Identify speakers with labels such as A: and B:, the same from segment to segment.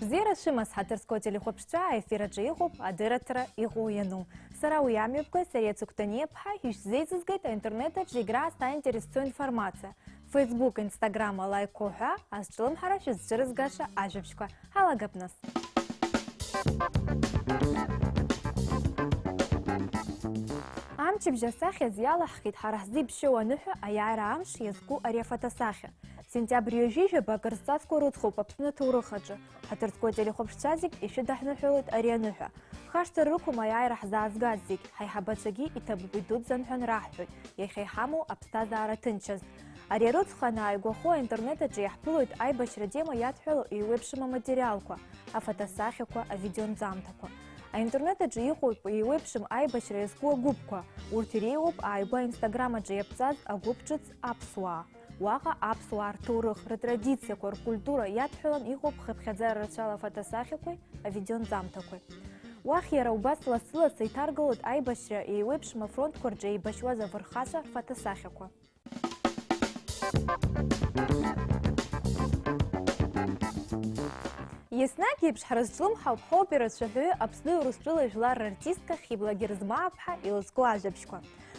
A: Абзира шимас хатырско телехопшца эфираджи игоп адыратра игуяну. Сара уямебка сарецуктане пха хишзейзызгайт интернетач игра ста интересует информация. Facebook, Instagram лайкоха, а с челом хараш из жирызгаша ажевчка. Халагапнас. Амчи бжасахи зяла хит харазди бшева нуху, а яра амш язку арефатасахи. Сентябрь южиже бакарстаску рудху попсна турухаджа. Хатырско телехопшцазик еще дахнухулит аренуха. Хашта руку моя рахзазгазик. Хайхабачаги и табубидут занхан рахтут. Ехайхаму абстазара тынчаз. Арерудхана айгохо интернета джияхпулует айбашрадема ятхулу и вебшима материалку. А фотосахику, а видеонзамтаку. А интернета джиихуп и вебшим айбашра язку губку. Уртиреуп айба инстаграма джияпцаз а губчиц апсуа. Уаха апсуар турых ретрадиция кор культура ятхулан ихуп хепхедзар рачала фотосахикой, а видеонзамтакой. Уах яра убас ласыла сейтаргалут айбашра и вебшима фронт корджа и башва за вархаша фотосахику. Яснак ебш харазджлым хауп-хоупера шахуи абсны урустрила жлар артистка хибла герзмаапха и ласку ажабшку.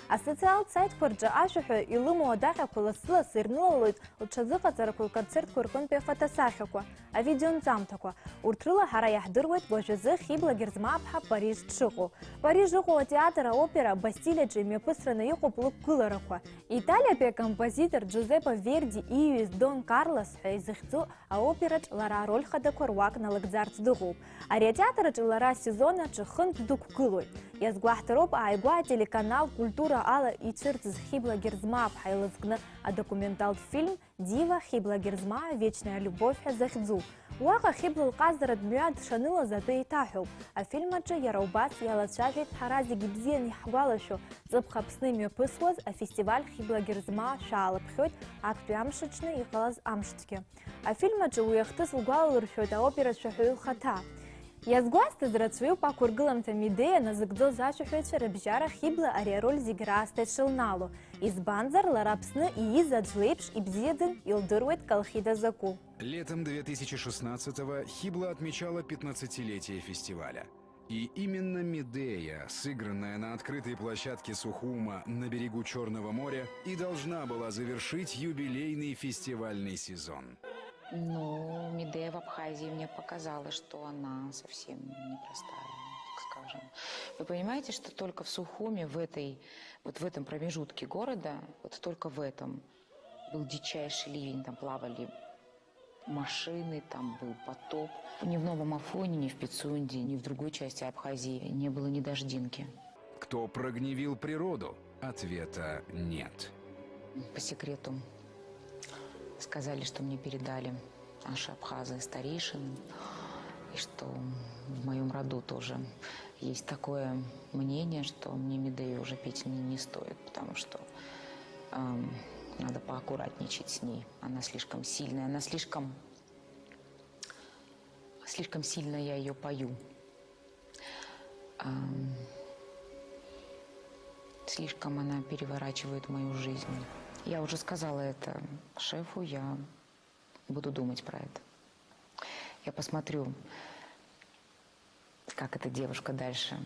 A: А социал сайт корджа ажуху и лыму адаха куласыла сырнулалует учазыха заракул концерт куркун пе фотосахику, а видеонзамтаку. Уртрила хара яхдырвает божезы хибла герзмаапха Париж чыгу. Париж жыгу театра опера Бастилия джиме пысрана юху плук кылараку. Италия пе композитор Джузеппе Верди и Дон Карлос хайзыхцу, а операч лара роль хадакор вак на лагзарц дугуб. А театрач лара сезона чыхын дук кылуй. Язгуахтароп айгуа телеканал «Культура Алла» и чертз хибла герзма пхайлазгна, а документал фильм «Дива хибла герзма. Вечная любовь захдзу». Уаха хибла лказара дмюад шаныла заты и тахил, а фильмаджа яраубас ялачажит харази гибзен хвалашу запхапсными пысвоз, а фестиваль хибла герзма шаалапхёт акту амшичны и халаз амштки. А фильмаджа уяхтыс угал рфёт, а опера шахуил хата. Язгуасты зрацую по кургылам там идея на загдо зашухвеча рабжара хибла ариароль зиграсте шелналу. Из банзар ларапсны и из аджлепш и бзеден илдырует калхида заку.
B: Летом 2016-го Хибла отмечала 15-летие фестиваля. И именно Медея, сыгранная на открытой площадке Сухума на берегу Черного моря, и должна была завершить юбилейный фестивальный сезон.
C: Ну, Медея в Абхазии мне показала, что она совсем непростая, так скажем. Вы понимаете, что только в Сухуме, в этом промежутке города, вот только в этом был дичайший ливень, там плавали машины, там был потоп. Ни в Новом Афоне, ни в Пицунде, ни в другой части Абхазии не было ни дождинки.
B: Кто прогневил природу? Ответа нет.
C: По секрету сказали, что мне передали наши абхазы старейшины, и что в моем роду тоже есть такое мнение, что мне Медею уже петь не стоит, потому что надо поаккуратничать с ней. Она слишком сильная, она слишком сильно я ее пою. Слишком она переворачивает мою жизнь. Я уже сказала это шефу, я буду думать про это. Я посмотрю, как эта девушка дальше,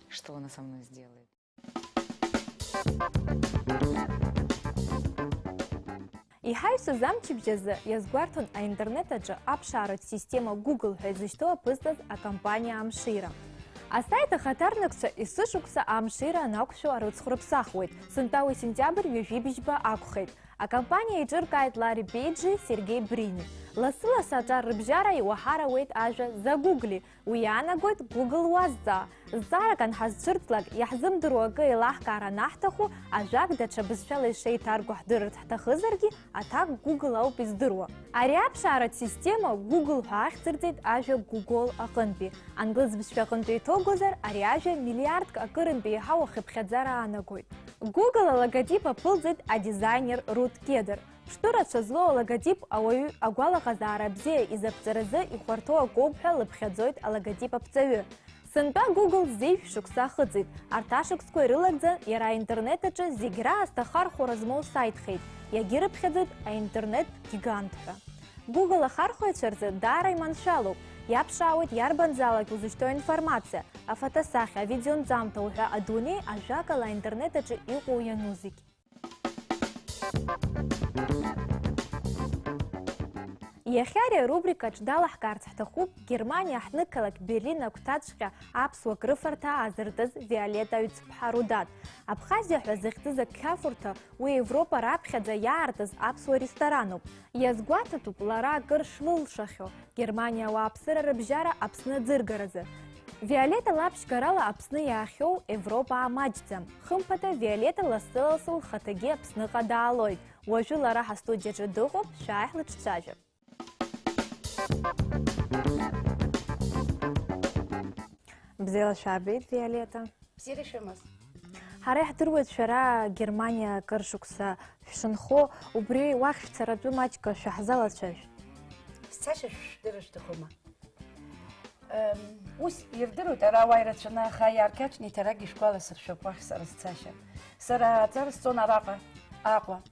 C: что она со мной сделает.
A: И хайсу замчибжеза язгуартон а интернета джа апшарот система Google хайзышто пыздаз а компания Амшира. А сайта хатарнакса и сышукса Амшира накшу аруцхрупсахует. Сентауи сентябрь южибижба акухет. А компания иджиркает Ларри Пейджи Сергей Брини. Ласыла саджар рыбжара и уахара уэйт ажа за гугли. Уяна гойт Google вазза. Заракан хазджиртлак яхзым дорога и лахкара нахтаху, а жак да чабызшала шей таргух дырт хтахызарги, а так Google ауп издыру. А реапшарат система Google хахцирдит ажа Google акынби. Англыз бишвякынби тогозар, а реажа миллиард акырынби хау хипхедзара анагойт. Google логотипа пылзит а дизайнер Рут Кедр. Штура шазло логотип ауаю агуала газара бзе из абцаразы и хвартоа гобха лапхедзойт а логотипа пцавю. Сынпа Google зейф шукса хыцит. Арташукской рылагза яра интернетача зигра астахар хоразмол сайт хейт. Ягиры пхедзит а интернет гигантха. Google ахархуецәарзы даара иманшәалоуп. Иаԥшаауеит иарбанзаалак узышьҭоу информациа, афотосахьа, авидеонҵамҭа уҳәа адунеи ажәакала аинтернет аҿы иҟоу иану зегьы. Иахьа ари арубрикаҿ далаҳкаарц ҳҭахуп Германиа ҳнықалақь Берлин агәҭаҵәҟьа аԥсуак рыфарҭа аазыртыз Виолетта Ҩцԥҳа Рудат. Абхазиа ҳәа зыхьӡыз ақьафурҭа уи Европа раԥхьаӡа иаартыз аԥсуа ресторануп. Иазгәаҭатәуп лара акыр шлылшахьоу Германиа ауааԥсыра рыбжьара Аԥсны аӡыргаразы. Виолетта лаԥшьгарала Аԥсны иаахьоу Европаа маҷӡам. Хымԥада Виолетта лассы-лассы лхаҭагьы Аԥсныҟа даалоит. Уажәы лара ҳастудиаҿы дыҟоуп, шәааи ҳлыҿцәажәап. Бзела шәаабеит, Виолетта.
D: Бзиара шәымаз.
A: Ҳара иҳдыруеит шәара Германиа акыр шықәса шәшынхо, убри уахь шәцаратәы маҷк шәаҳзалацәажә.
D: Сцашьа шәдырра шәҭахума? Ус ирдыруеит ара ауаа ирацәаны, аха иааркьаҿны иҭарагьы ишәгәаласыршәап уахь сара сцашьа. Сара аҵара сцон араҟа, Аҟәа.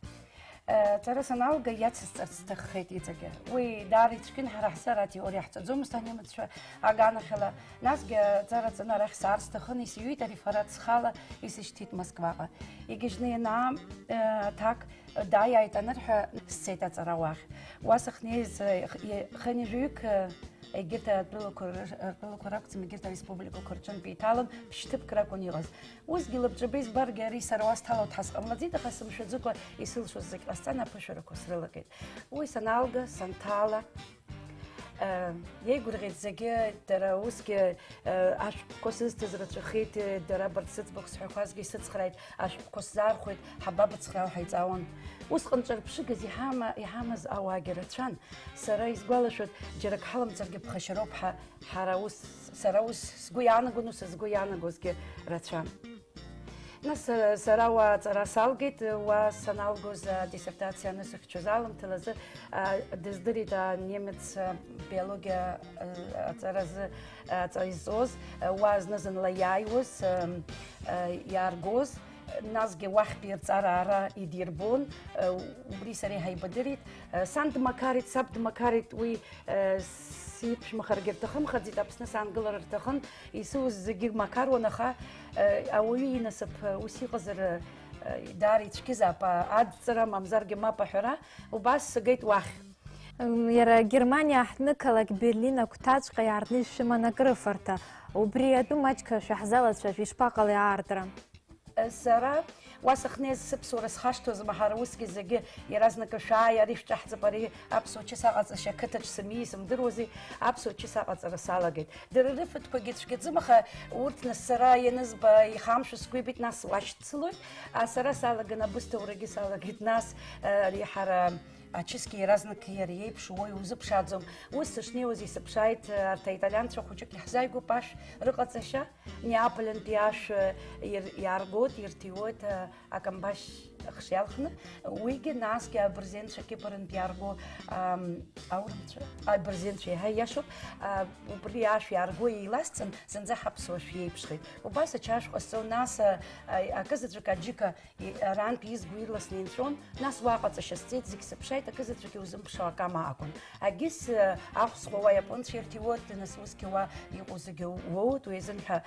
D: Аҵара саналга иацысҵарц сҭаххеит иҵегьы. Уи даара ицәгьан ҳара ҳцара атеориа ҳҵаӡомызт анемеццәа аганахьала. Насгьы аҵара ҵаны арахь саар сҭахын, исиҩит ареферат схала, исышьҭит Москваҟа. Игьежьны ианаа аҭак дааиааит анырҳәа сцеит аҵара уахь. Уа сахьнеиз хынҩажәаҩык егьырҭ атәылақәа ракәӡам, егьырҭ ареспубликақәа рҿынтә иҭалан ԥшьҭыԥк ракәын иҟаз. Усгьы лабҿаба избаргьы ари сара уа сҭалауа дҳазҟамлаӡеит, аха сымшәаӡыкәа исылшоз зегь ҟасҵан аԥышәарақәа срылагеит. Уи саналга, санҭала, иеигәырӷьеит зегьы, дара усгьы ашәҟәқәа сызҭаз рацәахеит, дара абарҭ сыӡбахә сҳәақәазгьы исыцхрааит, ашәҟәқәа сзаархәеит, ҳабабыцхраау ҳаиҵаауан. Усҟан ҿарԥшыгаз иҳамаз ауаагьы рацәан. Сара изгәалашәоит, џьарак ҳаламҵаргьы ԥхашьароуп ҳара ус, сара ус сгәы иаанагон, ус сгәы иаанагозгьы рацәан. Нас сара уа аҵара салгеит, уа саналгоз адиссертациа анысыхьчоз аламҭала азы дыздырит анемец биологиа аҵаразы изҵоз, уа зны-зынла иааиуаз, иааргоз, насгьы уахьтәи ирҵара ара идирбон, убри сареи ҳаибадырит. Сан дмақарит, саб дмақарит, уи сиԥшәмахаргьы рҭахымхаӡеит, Аԥсны саангылар рҭахын, исуз зегьы мақаруан, аха ауаҩы инасыԥ ус иҟазар даара ицәгьызаап, адҵара мамзаргьы мап аҳәара, убас сыгеит уахь.
A: Иара Германиа ҳнықалақь Берлин агәҭаҵәҟьа иаартны ишәыман акрыфарҭа. Убри атәы маҷк шәаҳзалацәажә, ишԥаҟалеи аартра?
D: Сара уа сахьнеиз сыԥсуара схашҭуазма, ҳара усгьы зегьы иаразнак шәааи, ари шәҿаҳҵап, ари аԥсуа ачыс аҟаҵашьа ақыҭаҿ сымии сымдыруази, аԥсуа ачыс аҟаҵара салагеит. Дара рыфатәқәагьы цәгьаӡым, аха урҭ нас сара ианызба ихамшәа сгәы ибеит, нас уашьцылоит, сара салаган абысҭоурагьы салагеит, нас ари ҳара ачысгьы иаразнак иара иеиԥш уаҩ узыԥшааӡом. Ус сышнеиуаз исыԥшааит арҭ аиталианцәа хәыҷык иаҳзааигәоуп ашә рыҟаҵашьа, Неаполентәи ашә иааргоит, ирҭиуеит акамбашь хшиалхны, уигьы насгьы абырзенцәа Кипрынтә иаарго аурымцәа, абырзенцәа иаҳа ииашоуп, убри ашә иаарго еиласҵан, зынӡа ҳаԥсуа ашә иеиԥшхеит. Убас ачашә ҟасҵо, нас акызаҵәык аџьыка арантә изгәы ирласны инҵәон, нас уаҟаҵашьа сцеит, зегь сыԥшааит, акызаҵәык иузымԥшуа акама акәын. Агьыс аҳәсҟа уа иапонцәа ирҭиуеит, нас усгьы уа иҟоу зегьы уоуит, уи азынҳәа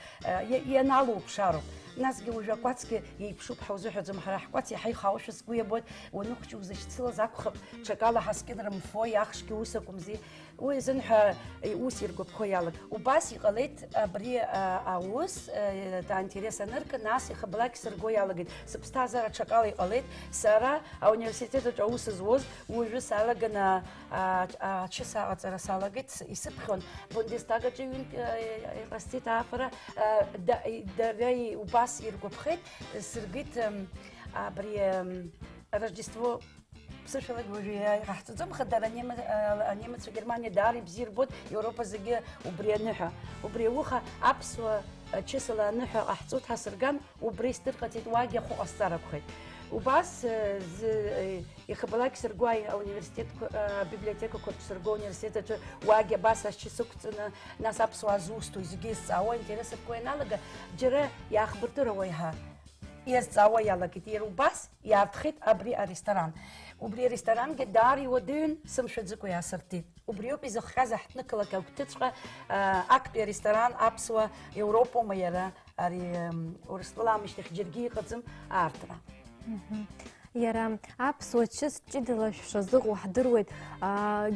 D: ианалоуԥшароуп. Насгьы уажәы акәацгьы иеиԥшуп ҳаузыҳәаӡом, ҳара ҳкәац иаҳа ихаушәа сгәы иабоит, уаныхәҷы узышьцылаз акәхап, ҽакала ҳаскьын рымфо, иахшгьы ус акәымзи, уи азынҳәа ус иргәаԥхо иалак. Убас иҟалеит абри аус, аинтерес анырка, нас ихабалак сырго иалагеит. Сыԥсҭазаара ҽакала иҟалеит, сара ауниверситет аус зуоз, уажәы салаган ачыс аҟаҵара салагеит, исыԥхьон, Бундестаг аҿы ҩынтә иҟасҵеит аафара, дара убас иргәаԥхеит, сыргеит абри Рождество ԥсышәалагь уажәы иҟаҳҵаӡом, аха дара анемеццәа Германиа даара ибзиа ирбоит, Европа зегьы убри аныҳәа. Убри ауха аԥсуа ачысала аныҳәа ҟаҳҵоит ҳасырган, убри сдырҟаҵеит, уагьы ахәы ҟасҵар акәхеит. Убас ихабалак сырго ауниверситетқәа, абиблиотекақәа сырго ауниверситет аҿы, уагьы абас ашьы сықәҵаны, нас аԥсуаа зусҭои зегьы изҵаауа, интересатәқәа ианалага, џьара иаахбыртыруа иаҳа. Иазҵаауа иалагеит, иара убас иаартхеит абри аресторан. وبري ريستوران داري ودين سمشدزكو يا سرتيت وبريوب إذا خازة حتنقلك أو تتشقى أكبر ريستوران أبسوا أوروبا ما يرى أري ورسلا مش تخجرجي قدم أرترا
A: يرى أبسوا تشس جدلا شزق وحضروت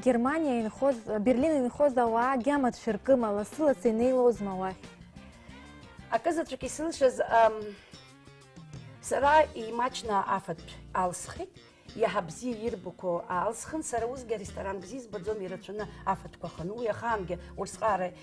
A: جرمانيا ينخوز برلين ينخوز وجامعة شركة مالسلا سنين لازم واحد
D: أكذا تركيسل شز سرا إيماجنا أفت ألسخي يحبزي يربكو ألسخن سروز ريستوران بزيز بدزوم يرتشنا أفت كخنو يخانج ورسقارة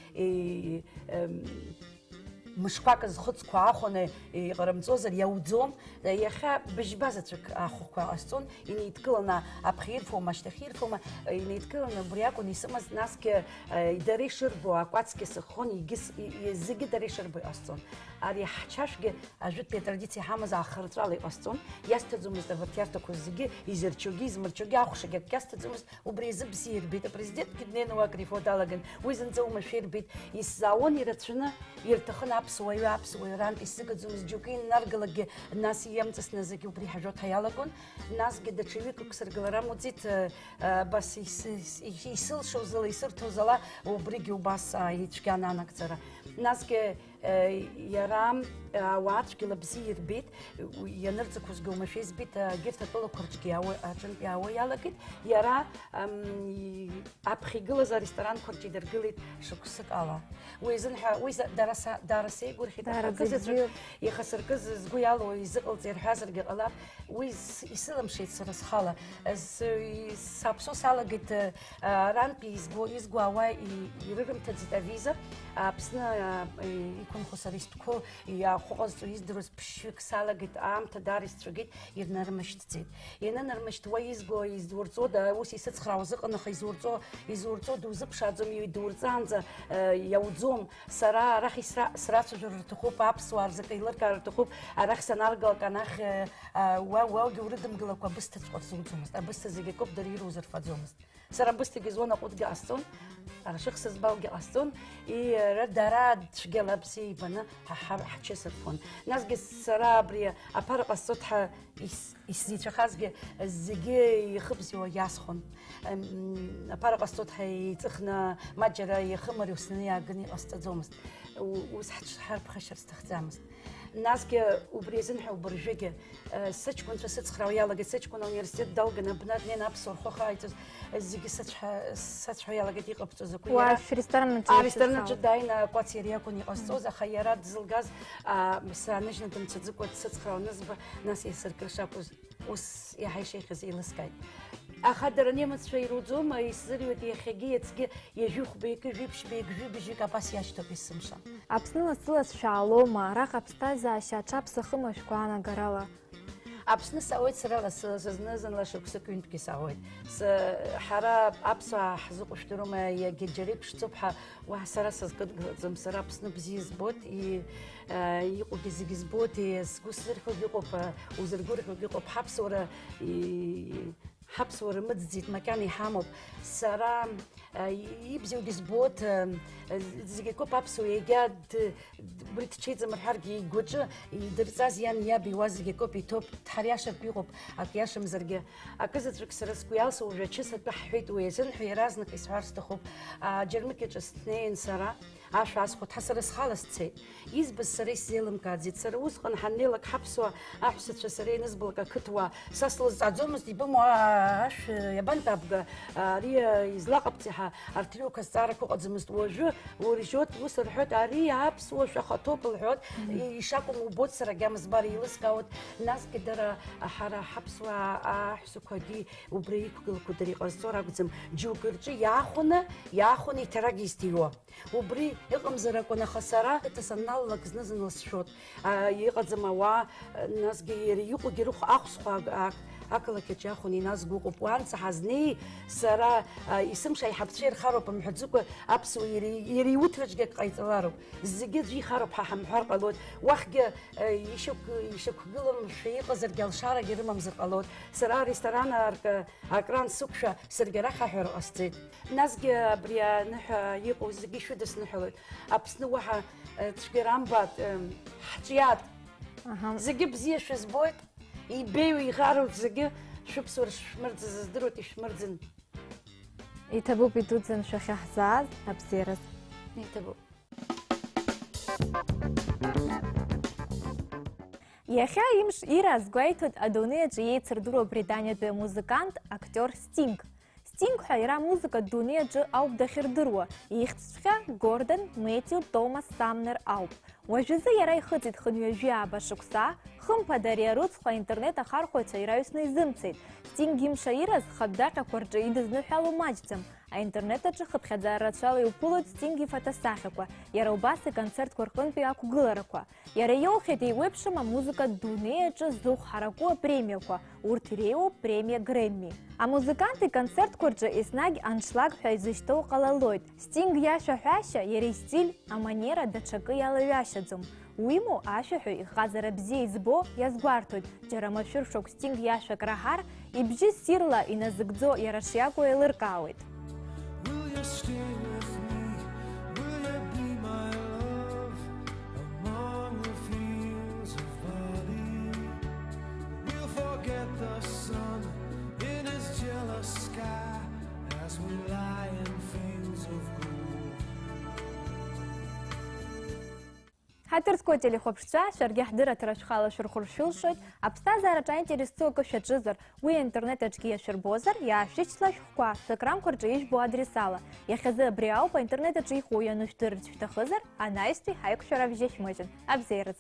D: مشقاق زخط كواخونه غرمزوزر يودزوم يخا بجبازتك أخو كواستون إني يتكلنا أبخير فوما شتخير فوما إني يتكلنا برياكو نسمز ناس ك يدري شربو أقواتس كسخون يجس يزج دري شربو أستون أري حشاشج أجد بترديتي حمز آخر ترالي أستون يستزومز دفتيارتو كوزج يزرچوجيز مرچوجي أخشج يستزومز وبريز بسير بيت بريزيدنت كدنين واقريفو دالجن ويزن زوم شير بيت يساون يرتشنا يرتخنا أبسوي ران يسقط جوكين نرجلك الناس يمتص نزكي وبري حاجات هيالكون الناس قد تشويك وكسر جلرام وتزيد بس يصير شو زلا يصير توزلا وبريجي وباس يتشكان أنا كتير الناس ك يرام واتش كلا بسير بيت وينرزق وزجو مشيز بيت جرت تطلع كرجي أو عشان ياوي يالكيد يرا أبخي جلز ريستوران كرجي درجليت شو كسك الله ويزن دراسة يقول خير كذا يخسر كذا زجو يالو يزقل زير حازر جلاب ويسلم شيء سرس خاله سابسو سالا جت ران بيزجو واي يرغم تزيد فيزا بسنا يكون خسريستكو يا خوز يزدرس بشيك سالا جت تدارس ترجيت ينرمشت زيد ينرمشت ويزجو يزورزو دا وسي ستخراوزق أنا يزورزو دوزب شادزم يدورزانز يودزوم سرا راح سرا سجر تخوب أبسوار زكيلر كار تخوب راح سنارجل كناخ واو جوردم جلوكوا بس تسقط زوجمس بس زيجي كوب دري روزر فادزومس سرا بس تجزونا قد جاستون على شخص زباو جاستون رد شجلا بسي بنا حتشسر فون ناس جس سرا بريا أبارق السطح يسدي شخص زيجي خبز وياسخن أبارق السطح يتخنا مجرى يخمر وسنيا جني أستزومس وسحت حرب خشر استخدامس الناس ك وبريزنها وبرجيك سچ كنت سچ خراويا لقيت سچ كنا universitet دالجنا بنات نين أبصر خوخايتز زيك سچ يا لقيت يقبض زكويا
A: وفي ريستوران
D: ريستوران جداينا قاتيريا كوني أستوز خيارات زلجاز مسانج ندم تزكوت سچ خراو نسبة ناس يسر كرشابوز وس يا هاي شيخ زي لسكاي أخدرني من سويرودزو ما يصير ودي خجية تجي يجوخ بيك جيبش بيك جيبش كاباسياش تبيسمشان.
A: أبسنا سلس شالو ما راح أبستازا شاتشاب سخمش كوانا جرالا.
D: أبسنا سويت سرلا سزنزن لا شوكس كنت كسويت. حراب أبسا حزق اشترو ما يجرب الصبح وحسرا سكت زم سرا أبسنا بزيز بوت يقو بزيز بوت يسكوسر خلقو وزرقور خلقو بحبس ورا حبس ورمد زيت مكاني حامض سرام يبزيو ديزبوت زي كوب حبس ويجاد بريت تشيز مرحرق يجوج يدرزاز يابي وازي كوب يتوب تحرياش بيغوب أكياش مزرقة أكذا ترك سرس كويالس وجتشس بحيت ويزن حيرازنك إسعار استخوب جرمك جستنين سرا عاش عسكو تحسرس خالص تسي يزبس سريس زيلم كادزيت سروس خن حنيلك حبسوا أحسد سري نزبلك كتوا ساسل زعزومس دي بمو عاش يبان تبقى ريا يزلاق بتاعها أرتلو كسارك وقدمست وجه ورجوت وصل حوت عري عبس وش خطوب الحوت يشاكم وبوت سر جامس باري يلسكوت ناس كدر حرا حبسوا أحسو كدي وبريك كدري قصورة قدم جو كرجي ياخوني تراجيستيو وبري يقوم زرقنا خسارة تصنع لك زنزن الشوط يقدم وا ناس جيري يروح أخص أكلك تجاخوني ناس جوجو بوان سحزني سرا اسم شيء حبتشير خرب محزوك أبسو يري وترج جك قيتوارو الزجاج جي خرب حم حرق لود وخج يشك قلم شيء قزر جل شارع جرم مزق لود سرا ريستوران أكران سكشة سرجرخ حر أستي ناس بريا نح يقو زجي شو دس نحلو أبس نوحة تشجرام بات حجيات زجي بزيش زبوت يبيو يغارو زجي شبصور شمرز زدروتي شمرزن
A: يتبو بيدوزن شخي حزاز أبسيرس
D: نيتبو
A: Яхя имш ира сгуайтут адуне джи цердуро Британияда музыкант, актер Стинг. Стинг хайра музыка дуне джи ауп дахирдыруа. Ихтшха Гордон Мэтью Томас Самнер ауп. Уажызы яра ихыцит хынюажи аба шукса, хым падария руцха интернета хархуача ираюсны изымцит. Стинг имша ираз хабдака корджи идызны хялу маджцам. А интернета джи хыпхядза рачала иупулут Стинги фотосахаква. Яра убасы концерт курхынпи аку гылараква. Яра йохети вебшама музыка дуне джи зух харакуа премиаква. Уртирео премия Грэмми. А музыканты концерт корджи иснаги аншлаг хайзыштоу калалойд. Стинг яша хаща яри стиль, а манера дачакы ялавяшадзум. Уиму ашаху и хазара бзи избо язгвартуд. Джарамашур шок Стинг яша крахар и бжи сирла и назыгдзо ярашяку элыркауит.
E: Will you stay with me? Will you be my love among the fields of barley? We'll forget the sun in his jealous sky as we lie in fields of gold.
A: Хатырской телехопшча шарги хдыра тырашхала шурхуршилшот, абста зарача интересуя кошачызар, уи интернет-очки яшербозар, я шичла шухква, сакрам корджииш бу адресала. Я хазы бриау по интернет-очи хуя нуштырчфтахызар, а найсти хайк шаравжеш мыжын. Абзерыз.